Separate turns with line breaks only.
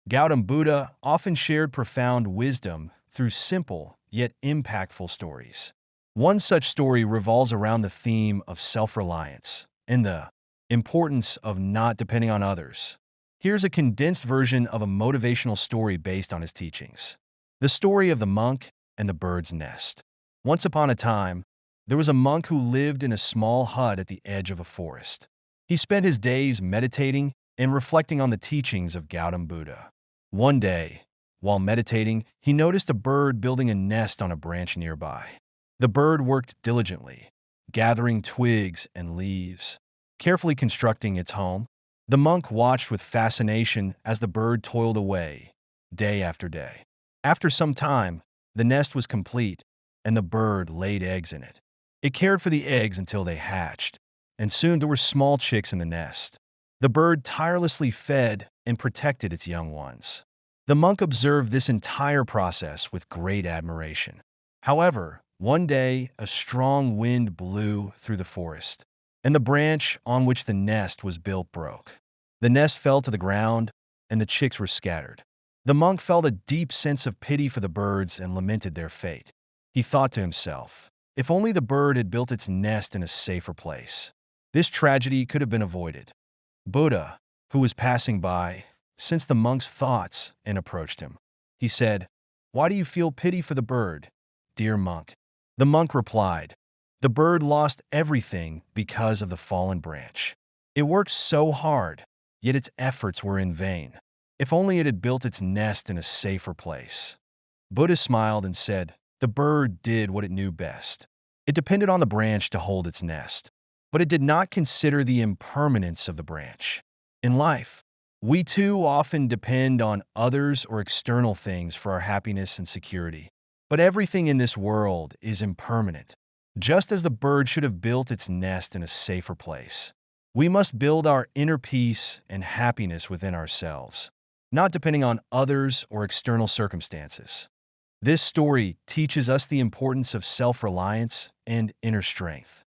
Gautam Buddha often shared profound wisdom through simple yet impactful stories. One such story revolves around the theme of self-reliance and the importance of not depending on others. Here's a condensed version of a motivational story based on his teachings. The story of the monk and the bird's nest. Once upon a time, there was a monk who lived in a small hut at the edge of a forest. He spent his days meditating and reflecting on the teachings of Gautam Buddha. One day, while meditating, he noticed a bird building a nest on a branch nearby. The bird worked diligently, gathering twigs and leaves, carefully constructing its home. The monk watched with fascination as the bird toiled away, day after day. After some time, the nest was complete, and the bird laid eggs in it. It cared for the eggs until they hatched, and soon there were small chicks in the nest. The bird tirelessly fed and protected its young ones. The monk observed this entire process with great admiration. However, one day, a strong wind blew through the forest, and the branch on which the nest was built broke. The nest fell to the ground, and the chicks were scattered. The monk felt a deep sense of pity for the birds and lamented their fate. He thought to himself, if only the bird had built its nest in a safer place, this tragedy could have been avoided. Buddha, who was passing by, sensed the monk's thoughts and approached him. He said, "Why do you feel pity for the bird, dear monk?" The monk replied, "The bird lost everything because of the fallen branch. It worked so hard, yet its efforts were in vain. If only it had built its nest in a safer place." Buddha smiled and said, "The bird did what it knew best. It depended on the branch to hold its nest, but it did not consider the impermanence of the branch." In life, we too often depend on others or external things for our happiness and security. But everything in this world is impermanent. Just as the bird should have built its nest in a safer place, we must build our inner peace and happiness within ourselves, not depending on others or external circumstances. This story teaches us the importance of self-reliance and inner strength.